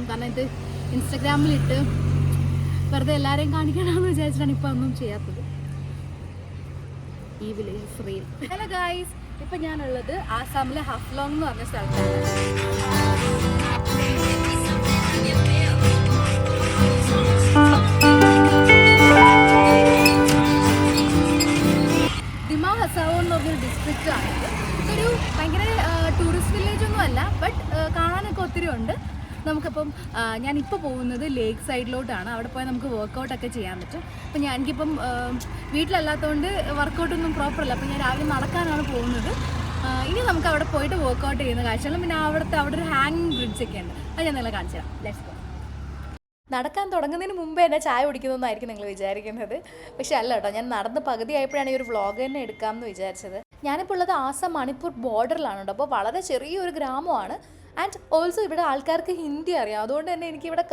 ചെയ്യണം. കാരണം ഇത് ഇൻസ്റ്റഗ്രാമിലിട്ട് വെറുതെ എല്ലാവരെയും കാണിക്കണമെന്ന് വിചാരിച്ചിട്ടാണ് ഇപ്പോൾ ഒന്നും ചെയ്യാത്തത്. ഈ വില്ലേജ് റീൽ. ഹലോ ഗായ്സ്, ഇപ്പം ഞാനുള്ളത് ആസാമിലെ ഹഫ്ലോങ് എന്ന് പറഞ്ഞ സ്ഥലത്താണ്. ദിമാ ഹസാവോ എന്ന് പറഞ്ഞൊരു ഡിസ്ട്രിക്റ്റാണ്. ഇതൊരു ഭയങ്കര ടൂറിസ്റ്റ് വില്ലേജ് ഒന്നും അല്ല, ബട്ട് കാണാനൊക്കെ ഒത്തിരി ഉണ്ട്. നമുക്കിപ്പം ഞാനിപ്പോൾ പോകുന്നത് ലേക്ക് സൈഡിലോട്ടാണ്. അവിടെ പോയാൽ നമുക്ക് വർക്കൗട്ടൊക്കെ ചെയ്യാൻ പറ്റും. അപ്പം എനിക്കിപ്പം വീട്ടിലല്ലാത്തതുകൊണ്ട് വർക്കൗട്ടൊന്നും പ്രോപ്പറല്ല. അപ്പം ഞാൻ രാവിലെ നടക്കാനാണ് പോകുന്നത്. ഇനി നമുക്ക് അവിടെ പോയിട്ട് വർക്കൗട്ട് ചെയ്യുന്ന കാഴ്ചകളും പിന്നെ അവിടെ ഒരു ഹാങ്ങിങ് ബ്രിഡ്ജൊക്കെ ഉണ്ട്. അത് ഞാൻ നിങ്ങളെ കാണിച്ചു തരാം. Let's go. നടക്കാൻ തുടങ്ങുന്നതിന് മുമ്പേ എന്നെ ചായ കുടിക്കുന്നതെന്നായിരിക്കും നിങ്ങൾ വിചാരിക്കുന്നത്. പക്ഷെ അല്ല കേട്ടോ, ഞാൻ നടന്ന് പകുതിയായപ്പോഴാണ് ഈ ഒരു വ്ളോഗ് തന്നെ എടുക്കാമെന്ന് വിചാരിച്ചത്. ഞാനിപ്പോൾ ഉള്ളത് ആസാം മണിപ്പൂർ ബോർഡറിലാണ് കേട്ടോ. അപ്പോൾ വളരെ ചെറിയൊരു ഗ്രാമമാണ്. ആൻഡ് ഓൾസോ ഇവിടെ ആൾക്കാർക്ക് ഹിന്ദി അറിയാം. അതുകൊണ്ട് തന്നെ എനിക്കിവിടെ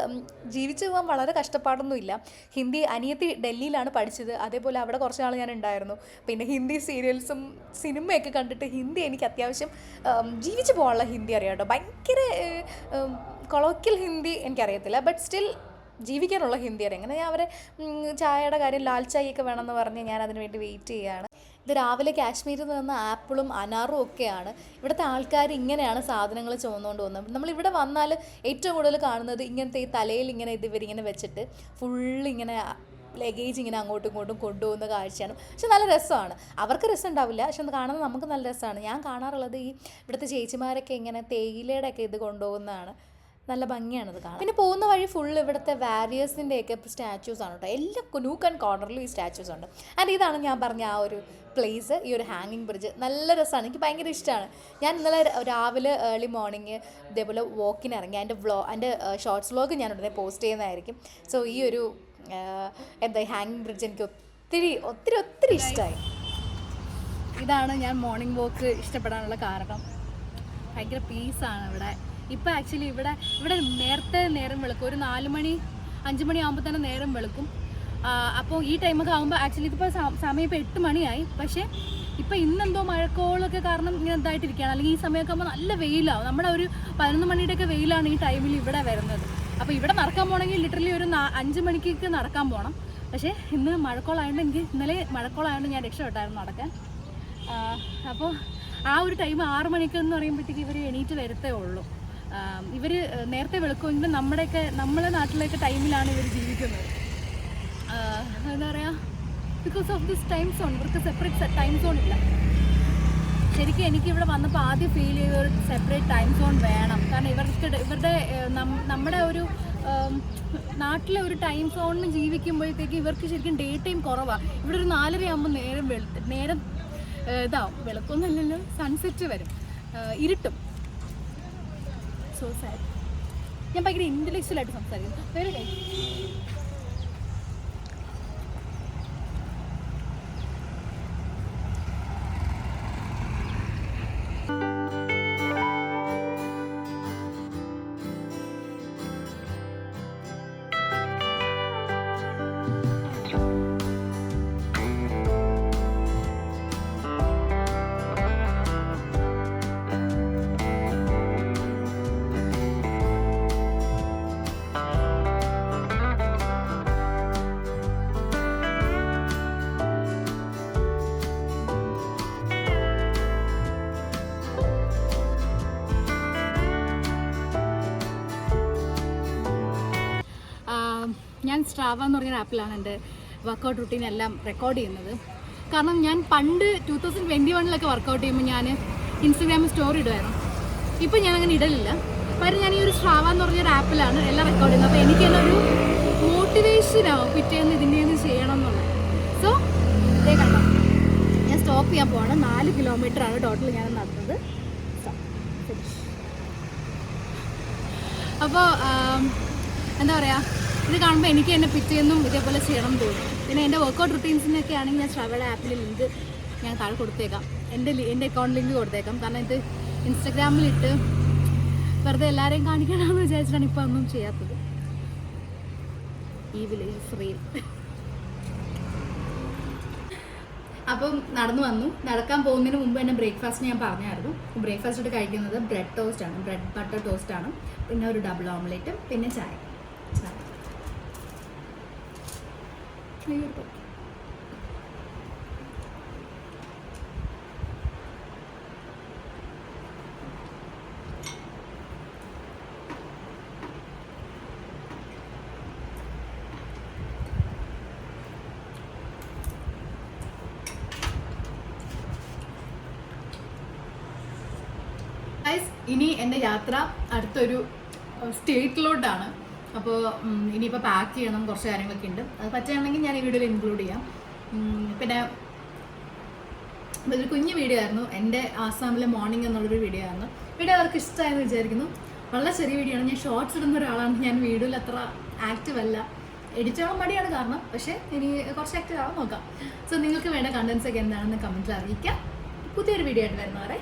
ജീവിച്ചു പോകാൻ വളരെ കഷ്ടപ്പാടൊന്നുമില്ല. ഹിന്ദി അനിയത്തി ഡൽഹിയിലാണ് പഠിച്ചത്. അതേപോലെ അവിടെ കുറച്ച് നാൾ ഞാൻ ഉണ്ടായിരുന്നു. പിന്നെ ഹിന്ദി സീരിയൽസും സിനിമയൊക്കെ കണ്ടിട്ട് ഹിന്ദി എനിക്ക് അത്യാവശ്യം ജീവിച്ചു പോകാനുള്ള ഹിന്ദി അറിയാം കേട്ടോ. ഭയങ്കര കൊളോക്കിയൽ ഹിന്ദി എനിക്കറിയത്തില്ല, ബട്ട് സ്റ്റിൽ ജീവിക്കാനുള്ള ഹിന്ദി അറിയാം. അങ്ങനെ ഞാൻ അവരെ ചായയുടെ കാര്യം ലാൽ ചായയൊക്കെ വേണമെന്ന് പറഞ്ഞ് ഞാൻ അതിന് വേണ്ടി വെയിറ്റ് ചെയ്യുകയാണ്. ഇത് രാവിലെ കാശ്മീരിൽ നിന്ന് ആപ്പിളും അനാറും ഒക്കെയാണ്. ഇവിടുത്തെ ആൾക്കാർ ഇങ്ങനെയാണ് സാധനങ്ങൾ ചുമന്നുകൊണ്ട് പോകുന്നത്. നമ്മളിവിടെ വന്നാൽ ഏറ്റവും കൂടുതൽ കാണുന്നത് ഇങ്ങനത്തെ ഈ തലയിൽ ഇങ്ങനെ ഇവരിങ്ങനെ വെച്ചിട്ട് ഫുള്ളിങ്ങനെ ലഗേജ് ഇങ്ങനെ അങ്ങോട്ടും ഇങ്ങോട്ടും കൊണ്ടുപോകുന്ന കാഴ്ചയാണ്. പക്ഷെ നല്ല രസമാണ്. അവർക്ക് രസം ഉണ്ടാവില്ല, പക്ഷെ അത് കാണുന്നത് നമുക്ക് നല്ല രസമാണ്. ഞാൻ കാണാറുള്ളത് ഈ ഇവിടുത്തെ ചേച്ചിമാരൊക്കെ ഇങ്ങനെ തേയിലയുടെ ഒക്കെ ഇത് കൊണ്ടുപോകുന്നതാണ്. നല്ല ഭംഗിയാണത് കാണാൻ. പിന്നെ പോകുന്ന വഴി ഫുൾ ഇവിടുത്തെ വാരിയേഴ്സിൻ്റെയൊക്കെ സ്റ്റാച്യൂസ് ആണ് കേട്ടോ. എല്ലാ നൂക്ക് ആൻഡ് കോർണറിലും ഈ സ്റ്റാച്യൂസ് ഉണ്ട്. ആൻഡ് ഇതാണ് ഞാൻ പറഞ്ഞ ആ ഒരു പ്ലേസ്, ഈ ഒരു ഹാങ്ങിങ് ബ്രിഡ്ജ്. നല്ല രസമാണ്, എനിക്ക് ഭയങ്കര ഇഷ്ടമാണ്. ഞാൻ ഇന്നലെ രാവിലെ ഏർലി മോർണിംഗ് ഇതേപോലെ വോക്കിന് ഇറങ്ങി. എൻ്റെ ഷോർട്സ് വ്ളോഗ് ഞാൻ ഉടനെ പോസ്റ്റ് ചെയ്യുന്നതായിരിക്കും. സോ ഈ ഒരു ഹാങ്ങിങ് ബ്രിഡ്ജ് എനിക്ക് ഒത്തിരി ഒത്തിരി ഒത്തിരി ഇഷ്ടമായി. ഇതാണ് ഞാൻ മോർണിംഗ് വോക്ക് ഇഷ്ടപ്പെടാനുള്ള കാരണം. ഭയങ്കര പീസാണ് ഇവിടെ. ഇപ്പോൾ ആക്ച്വലി ഇവിടെ നേരത്തെ നേരം വെളുക്കും. ഒരു 4 മണി 5 മണി ആകുമ്പോൾ തന്നെ നേരം വെളുക്കും. അപ്പോൾ ഈ ടൈമൊക്കെ ആകുമ്പോൾ ആക്ച്വലി ഇതിപ്പോൾ സമയം ഇപ്പോൾ 8 മണിയായി. പക്ഷേ ഇപ്പോൾ ഇന്നെന്തോ മഴക്കോളൊക്കെ കാരണം ഇങ്ങനെ ഇതായിട്ടിരിക്കുകയാണ്. അല്ലെങ്കിൽ ഈ സമയമൊക്കെ ആകുമ്പോൾ നല്ല വെയിലാവും. നമ്മുടെ ഒരു 11 മണിയുടെയൊക്കെ വെയിലാണ് ഈ ടൈമിൽ ഇവിടെ വരുന്നത്. അപ്പോൾ ഇവിടെ നടക്കാൻ പോകണമെങ്കിൽ ലിറ്ററലി ഒരു 5 മണിക്കൊക്കെ നടക്കാൻ പോകണം. പക്ഷേ ഇന്ന് മഴക്കോളായതുകൊണ്ട് എനിക്ക് ഇന്നലെ മഴക്കോളായതുകൊണ്ട് ഞാൻ രക്ഷപ്പെട്ടായിരുന്നു നടക്കാൻ. അപ്പോൾ ആ ഒരു ടൈം 6 മണിക്കെന്ന് പറയുമ്പോഴത്തേക്ക് ഇവർ എണീറ്റ് വരത്തേ ഉള്ളൂ. ഇവർ നേരത്തെ വെളുക്കുമെങ്കിലും നമ്മളെ നാട്ടിലേക്ക് ടൈമിലാണ് ഇവർ ജീവിക്കുന്നത്. എന്താ പറയുക, because of this time zone. ഇവർക്ക് സെപ്പറേറ്റ് ടൈം സോൺ ഇല്ല. ശരിക്കും എനിക്കിവിടെ വന്നപ്പോൾ ആദ്യം ഫീൽ ചെയ്ത ഒരു സെപ്പറേറ്റ് ടൈം സോൺ വേണം. കാരണം ഇവരുടെ നമ്മുടെ ഒരു നാട്ടിലെ ഒരു ടൈം സോണിന് ജീവിക്കുമ്പോഴത്തേക്ക് ഇവർക്ക് ശരിക്കും ഡേ ടൈം കുറവാണ്. ഇവിടെ ഒരു 4:30 ആകുമ്പോൾ നേരം ഇതാവും. വെളുക്കൊന്നുമല്ലല്ലോ, സൺസെറ്റ് വരും, ഇരുട്ടും. So sad. ഞാൻ ഭയങ്കര ഇൻ്റലക്ച്വലായിട്ട് സംസാരിക്കുന്നു. വേറെ കാര്യം, ഞാൻ സ്ട്രാവ എന്ന് പറഞ്ഞൊരു ആപ്പിലാണ് എൻ്റെ വർക്കൗട്ട് റുട്ടീൻ എല്ലാം റെക്കോർഡ് ചെയ്യുന്നത്. കാരണം ഞാൻ പണ്ട് 2021 വർക്കൗട്ട് ചെയ്യുമ്പോൾ ഞാൻ ഇൻസ്റ്റഗ്രാമിൽ സ്റ്റോറി ഇടുമായിരുന്നു. ഇപ്പോൾ ഞാൻ അങ്ങനെ ഇടലില്ല. പകരം ഞാൻ ഈ ഒരു സ്ട്രാവ എന്ന് പറഞ്ഞൊരു ആപ്പിലാണ് എല്ലാം റെക്കോർഡ് ചെയ്യുന്നത്. അപ്പോൾ എനിക്ക് തന്നെ ഒരു മോട്ടിവേഷനാവും പിറ്റേന്ന് ഇതിൻ്റെയൊന്ന് ചെയ്യണം എന്നുള്ളത്. സോ ഇതേ കണ്ടോ, ഞാൻ സ്റ്റോപ്പ് ചെയ്യാൻ പോവാണ്. 4 കിലോമീറ്ററാണ് ടോട്ടൽ ഞാൻ നടന്നത്. അപ്പോൾ എന്താ പറയുക, ഇത് കാണുമ്പോൾ എനിക്ക് തന്നെ പിറ്റേന്നും ഇതേപോലെ ചെയ്യണം തോന്നും. പിന്നെ എൻ്റെ വർക്കൗട്ട് റുട്ടീൻസിനൊക്കെ ആണെങ്കിൽ ഞാൻ സ്ട്രാവയുടെ ആപ്പിൽ ലിങ്ക് ഞാൻ താഴെ കൊടുത്തേക്കാം. എൻ്റെ അക്കൗണ്ട് ലിങ്ക് കൊടുത്തേക്കാം. കാരണം ഇത് ഇൻസ്റ്റഗ്രാമിലിട്ട് വെറുതെ എല്ലാവരെയും കാണിക്കണമെന്ന് വിചാരിച്ചിട്ടാണ് ഇപ്പോൾ ഒന്നും ചെയ്യാത്തത്. ഈ വില്ലേജ് റീൽ. അപ്പം നടന്നു വന്നു. നടക്കാൻ പോകുന്നതിന് മുമ്പ് തന്നെ ബ്രേക്ക്ഫാസ്റ്റ് ഞാൻ പറഞ്ഞായിരുന്നു. ബ്രേക്ക്ഫാസ്റ്റ് കഴിക്കുന്നത് ബ്രെഡ് ടോസ്റ്റ് ആണ്, ബ്രെഡ് ബട്ടർ ടോസ്റ്റ് ആണ്, പിന്നെ ഒരു ഡബിൾ ഓംലെറ്റും പിന്നെ ചായ. ഇനി എൻ്റെ യാത്ര അടുത്തൊരു സ്റ്റേറ്റിലോട്ടാണ്. അപ്പോൾ ഇനിയിപ്പോൾ പാക്ക് ചെയ്യണം, കുറച്ച് കാര്യങ്ങളൊക്കെ ഉണ്ട്. അത് പറ്റുകയാണെങ്കിൽ ഞാൻ ഈ വീഡിയോയിൽ ഇൻക്ലൂഡ് ചെയ്യാം. പിന്നെ ഇതൊരു കുഞ്ഞു വീഡിയോ ആയിരുന്നു, എൻ്റെ ആസാമിലെ മോർണിംഗ് എന്നുള്ളൊരു വീഡിയോ ആയിരുന്നു. വീഡിയോ അവർക്ക് ഇഷ്ടമായെന്ന് വിചാരിക്കുന്നു. വളരെ ചെറിയ വീഡിയോ ആണ്. ഞാൻ ഷോർട്സ് ഇടുന്ന ഒരാളാണ്. ഞാൻ വീഡിയോയിൽ അത്ര ആക്റ്റീവ് അല്ല, എഡിറ്റ് ആവാൻ മടിയാണ് കാരണം. പക്ഷേ ഇനി കുറച്ച് ആക്റ്റീവ് ആവാൻ നോക്കാം. സോ നിങ്ങൾക്ക് വേണ്ട കണ്ടൻസ് ഒക്കെ എന്താണെന്ന് കമൻറ്റിൽ അറിയിക്കാം. പുതിയൊരു വീഡിയോ ആയിട്ട് വരുന്നവരെ